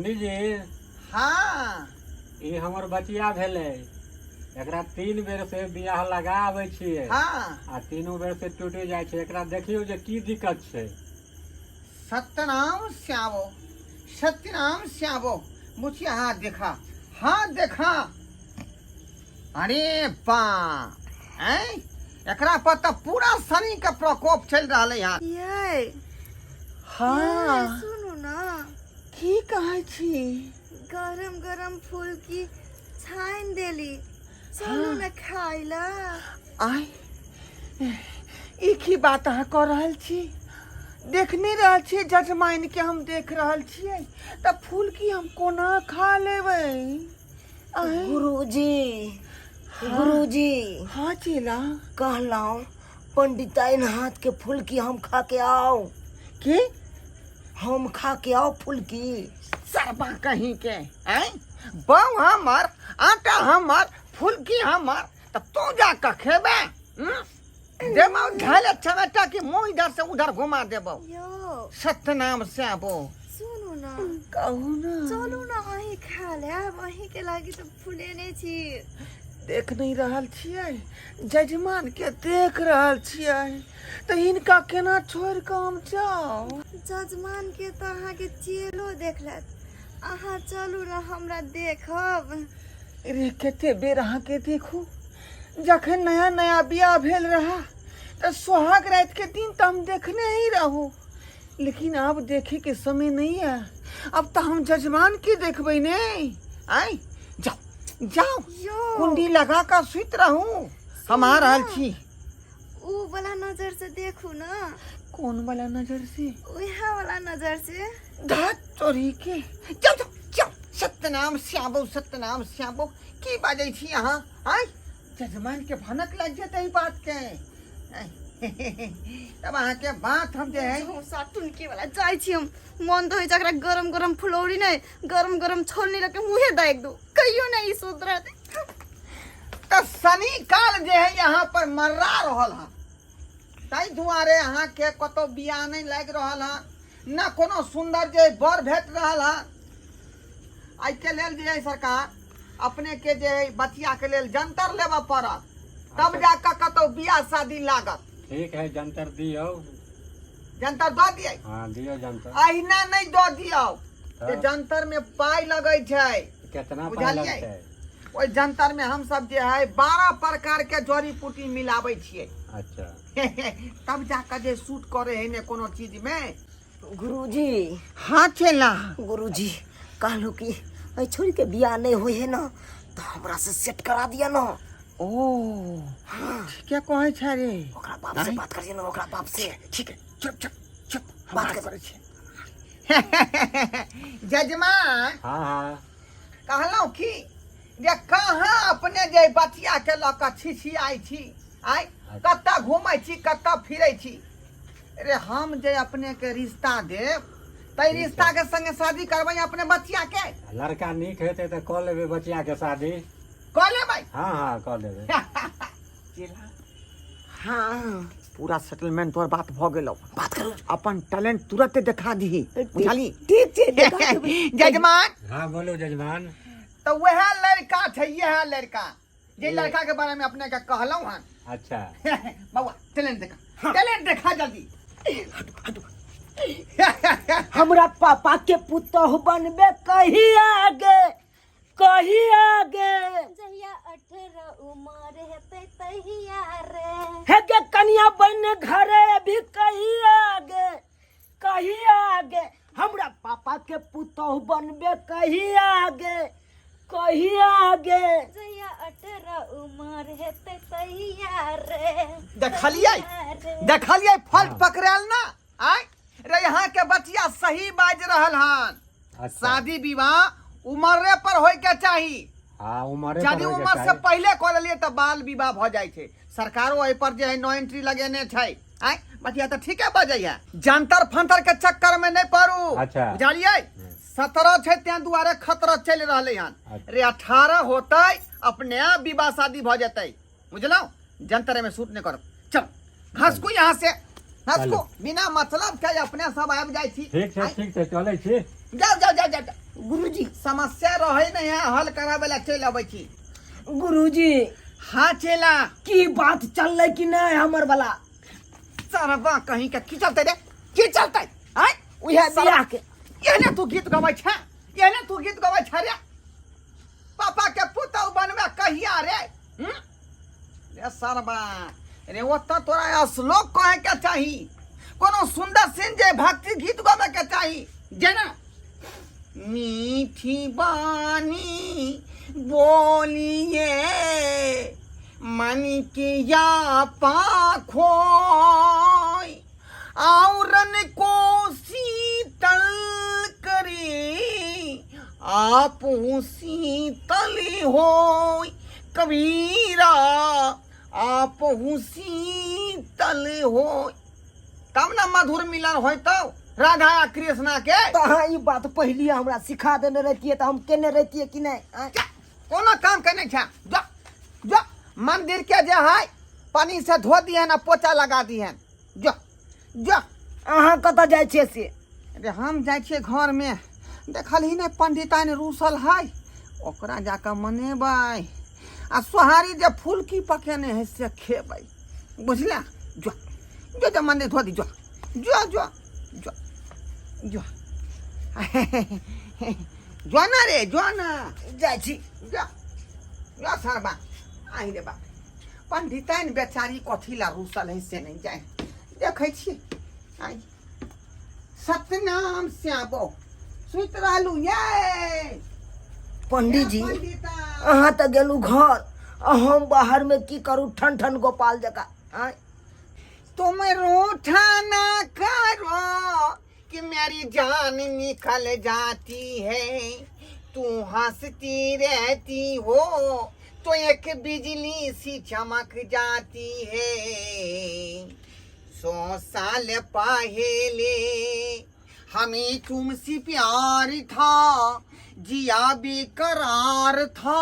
जी हाँ ये हमर बचिया भेले एकरा 3 बेर से बियाह लगा आबै छियै हाँ आ तीनों बेर से टूटे जाय छै। एकरा देखियो जे की दिक्कत छै। सत्यनाम श्यावो सत्यनाम श्यावो मुझिया हाथ देखा अरे बा एकरा पर तो पूरा शनि के प्रकोप चल रहा है यहाँ। ये हाँ सुनू ना, की कहे छी गरम गरम फूल की छाइन देली, चलू न खाइला। आय एक ही बात अहाँ कह रहल छी, देख नहीं रहल छी जजमान के हम देख रहल छियै त फूल की हम कोना खा लेबै। गुरुजी गुरुजी हाँ चेला कहलाओ पंडिताइन हाथ के फूल की हम खा के आओ, के हम खा के आओ फूल की। सरबा कहीं के बाऊ हमर आटा हमर फूल की हमर तब तू जाकर खेबे देबो झाले चमेटा की मुंह इधर से उधर घुमा देबो। यो सत्यनाम श्यावो सुनू ना, कहू ना चलू न अही खा लेब, अही के लागी तो फूलेने छी। देख नहीं रहल छियै जजमान के देख रहल छियै तो इनका केना छोड़ के हम जाओ। जजमान के तो अहाँ के चेलो देखलत, अहाँ चलू न हमरा देखब। रे कते बेर अहाँ के देखू, जखन नया नया बियाह भेल रहा तो सुहाग रात के दिन तो हम देखने ही रहू, लेकिन अब देखे के समय नहीं है। अब तो हम जजमान की देखबे नहीं। आई जाओ जाओ यो कुंडी लगा कर सुत रहूं हम आ रहल छी। ऊ वाला नजर से देखू ना। कौन वाला नजर से? वह वाला नजर से। धात चोरी के जाओ जाओ जाओ। सत्यनाम सत्यनाम श्यावो की बाजै छी अहाँ? आई जजमान के भनक लग जेतै बात के। तब अहाँ के बात हम जे है साटुनके वाला जाइ छी हम, मन तो जकरा गरम गरम फुलौरी नहीं गरम गरम छोलनी लगे मुहे दाग दो, कहियो नहीं सुधरत। तो शनि काल जे है यहाँ पर मर्रा रहल है, ताई दुआरे अहाँ के कतो बियाह नहीं लाग रहल है, न कोनो सुंदर जे बर भेट रहल है। आई के लेल जे है सरकार अपने के जे है बचिया के लेल जंतर लेबा पड़त, तब जाकर कतो बियाह शादी लागत। ठीक है जंतर दियो। जंतर दो दिए? हाँ दियो जंतर। अहिना नहीं दो दियो, ये जंतर में पाई लगै छै। कितना पाई बुझलियै? लगतै? ओइ जंतर में हम सब जे है 12 प्रकार के जड़ी बूटी मिलाबै छियै। अच्छा तब जाकर जे सूट करे है ने कोनो चीज में। गुरुजी हाँ चेला गुरुजी कहलू कि ऐ छोरी के बियाह नहीं होई है ना तो हमरा से सेट करा दिया ना। ओ क्या कहे छै रे? ओकरा बाप से बात करिए ना, ओकरा बाप से। ठीक है चुप चुप चुप बात बात करे छै। जजमान हाँ हाँ कहलौ कि जे कहाँ अपने जे बचिया के ल के छिछियाई छी, आई कत्ता घूमै छी कत्ता फिरै छी। रे हम जे अपने के रिश्ता देब तै रिश्ता के संगे शादी करबै अपने बचिया के। लड़का नीक हेतै तो कऽ लेबै बचिया के शादी। कह लेबै? हाँ हाँ कऽ लेबै। हाँ पूरा सेटलमेंट तोर बात भ गेलौ। बात करू। अपन टैलेंट तुरंत दिखा दीही, बुझली? ठीक छै देखा देबै। जजमान हाँ बोलो जजमान। तो वह लड़का छै, यह लड़का जे लड़का के बारे में अपने के कहलौ हन। अच्छा बाबा टैलेंट देखा जल्दी। हमरा पापा के पुतोह बनबे कही आगे जहिया 18 उमर हेतै तहिया रे। है के कन्या बन घरे भी कही आगे हमरा पापा के पुतोह बनबे कही आगे। जहिया 18 उमर हेतै तहिया रे। देखलियै फल पकड़ल ना। आय रे यहाँ के बचिया सही बाज रहल हन। अच्छा शादी विवाह उमरे पर होय के चाही। हाँ उमरे यदि उम्र से पहले कर लिए तो बाल विवाह भ जाय छै। सरकारो एहि पर जे है नो एंट्री लगेने छै। आय बचिया तो ठीके बजैया, जंतर फंतर के चक्कर में नहीं पड़ू। अच्छा। बुझलियै? 17 छै तें दुआरे खतरा चल रहले हन। रे 18 होतै अपने विवाह शादी भ जेतै, बुझलौ? जंतर में सूट नहीं करब। चल घसकू यहाँ से, घसकू बिना मतलब के अपने सब आबि जाय छी। ठीक छै चलै छी। जाओ समस्या रहे नहीं है हल करावे ला चल अबै छी। गुरुजी हाँ चला की बात चल कि नहीं हमर वाला सरबा कहीं के की चलते रे की चलते आय उहे बियाह के एने तू गीत गबै छ एने तू गीत गबै छ रे पापा के पुतौ बनवे कहिया रे रे सरबा रे ओत तोरा श्लोक कहे के चाही कोनो सुंदर सिंह जे भक्ति गीत गावे के चाही जेना मीठी बानी बोलिए मन की या पाखो औरन को शीतल करे आप शीतल हो कबीरा आप शीतल हो तब ना मधुर मिलन हो तो राधा आ कृष्णा के तो हाँ ये बात पहली हमरा सिखा देने रहती तो हम केने रहती कि नहीं कोनो काम करने छा जो जो मंदिर के जे है पानी से धो दिए ना पोछा लगा दिए जो जो अहाँ कत जाय छे से अरे हम जाय छे घर में देखल ही ने पंडिता ने रूसल है ओकरा जाकर मनेबै आ सोहारी जे फुलकी पकेने है से खेबै बुझला जो जो जो मंदिर धो दी जो जो जो जो जो जो ना रे जो ना जाय छी जो जो सरबा आई रे बा पंडिताइन बेचारी कथी ला रूसल है से नहीं जाए देखे छी आई सतनाम श्याबो सुत रहलू ये पंडित जी पंडिता अहाँ तो गेलू घर आ हम बाहर में की करू ठन ठन गोपाल जका आय तुम रूठा ना करो कि मेरी जान निकल जाती है तू हंसती रहती हो तो एक बिजली सी चमक जाती है 100 साल पहले हमें तुमसे प्यार था जिया बेकरार था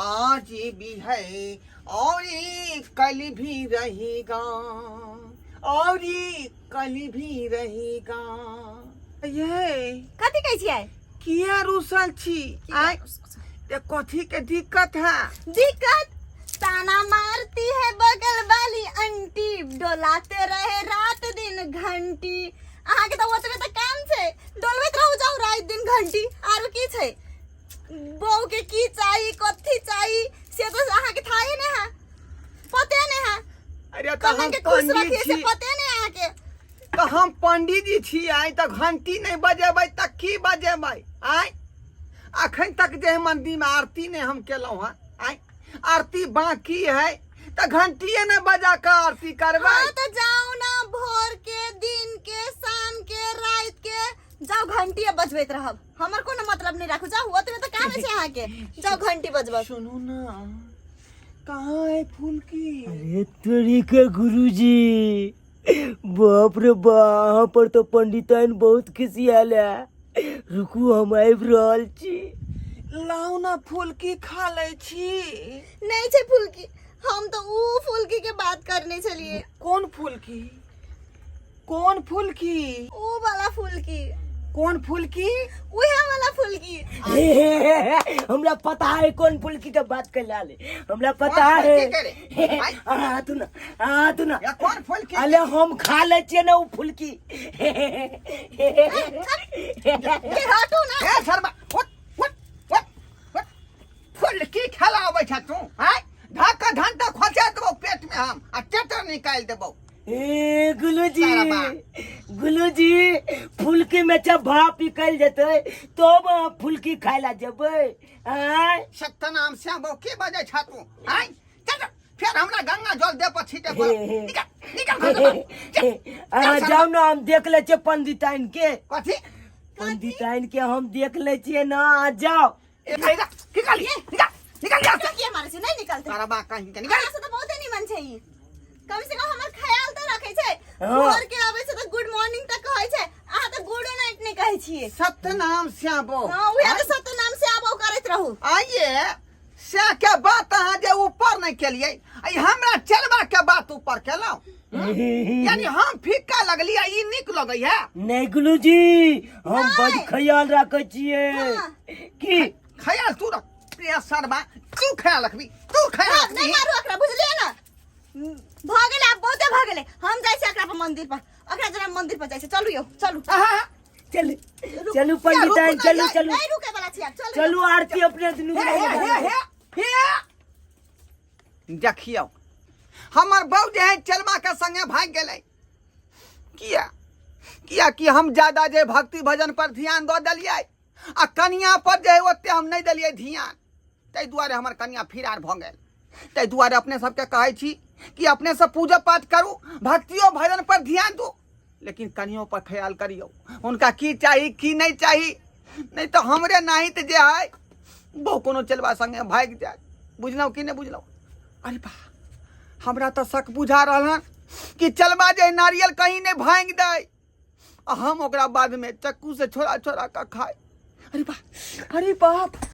आज भी है और ये कल भी रहेगा और ये कल भी रहेगा ये कथी कहै छियै किया रूसल छी आय ते कथी के दिक्कत है दिक्कत ताना मारती है बगल वाली आंटी डोलाते रहे रात दिन घंटी अहाँ के तो ओतबे त काम छै डोलबैत रहू जाऊ रात दिन घंटी आरो की छै बहू के की चाही कथी चाही से तो अहाँ के थाहे ने है पते ने है अरे तो कने हम के खुश पंडित रखिए से छी पते ने अहाँ के तो हम पंडित जी छी आय तो घंटी नहीं बजेबै त की बजेबै आय अखन तक जे मंदिर में आरती ने हम केलौ हां आय आरती बाकी है तो घंटिए ने बजा के आरती करबै हाँ तो जाओ ना भोर के दिन के शाम के रात के जाओ घंटी बजबैत रहब हमर कोनो मतलब नहीं राखू जाओ ओतबे त काम छै अहाँ के जाओ घंटी बजबब सुनू ना कहाँ है फुलकी अरे तोरी के गुरुजी बाप रे वहाँ पर तो पंडिताइन बहुत खिसियाल है रुकू हम आबि रहल छी लाओ ना फुलकी खा ले छी नहीं छै फुलकी हम तो ऊ फुलकी के बात करने चलिए कौन फुलकी कौन फुलकी ऊ वाला फुलकी कौन फुलकी उहे वाला फुलकी हमरा पता है कौन फुलकी के बात कर लाले हमरा पता कौन है फुलकी करे? आय? तू ना या कौन फुलकी अले हम खा ले छिए ना उ फुलकी के हटो ना ए शर्मा उठ फुलकी खिलाबै छ तू आय ढाका घंटा खोसे देबो पेट में हम आ टेटर निकाल देबो ए सारा गुलूजी फुलकी में जब भाप निकल जेते तो हम फुलकी खाए ला जेबै आय सत्यनाम श्याम के बजे छ तू आय चल फिर हमरा गंगा जल दे पर छीटे पर निकाल जाओ ना हम देख ले छिए पंडिताइन के कथी पंडिताइन के हम देख ले छिए ना आ जाओ ए भाईरा निकाल निकाल के मारे छै नहीं निकलते तारा बा कहीं के निकाल से तो बहुते निमन छै ई कम से कम हमर ख्याल तो रखे छै हाँ। भोर के आबै छै तो गुड मॉर्निंग तक कहै छै अहाँ तो गुड नाइट नहीं कहै छियै सत्यनाम श्याम हां उहे तो सत्यनाम से आबो करैत रहू आइए से के बात अहाँ जे ऊपर नहीं केलिए आई हमरा चलबा के बात ऊपर केलौ यानी हम फीका लगली आ ई निक लगई है। नहीं गुरुजी, हम बड़ ख्याल रखे छिए कि ख्याल तू रख प्रेशर बा, तू ख्याल रखबी, तू ख्याल हाँ, रखबी। नहीं मारू एकरा, बुझलिए ना? भागले, आप बहुते भागले। हम जाइसे एकरा पर मंदिर पर, एकरा जरा मंदिर पर जाइसे। चलू यो, चलू। आहा, चल चलू पंडिताइन, चलू चलू नहीं रुके वाला छी, चलो। चलू आरती अपने दुनू हे हे हे हे देखियो हमर बहू जे है चलमा के संगे भाग गेलै। किया किया कि हम ज्यादा जे भक्ति भजन पर ध्यान दऽ देलियै आ कनिया पर जे है ओते हम नहीं देलियै ध्यान, ताहि दुआरे हमर कनिया फिरार भऽ गेल। ताहि दुआरे अपने सबके कहै छी कि अपने सब पूजा पाठ करू, भक्तियो भजन पर ध्यान दू, लेकिन कनियों पर ख्याल करियो, उनका की चाहिए की नहीं चाहिए, नहीं तो हमरे नाहित जे है वो कोनो चलवा संगे भाग जाए। बुझलौ कि नहीं बुझलौ? अरे बा हमरा तो शक बुझा रहा कि चलवा जे नारियल कहीं नहीं भांग दे आ हम ओकरा बाद में चक्कू से छोड़ा छोड़ा का खाए। अरे बा, अरे बाप।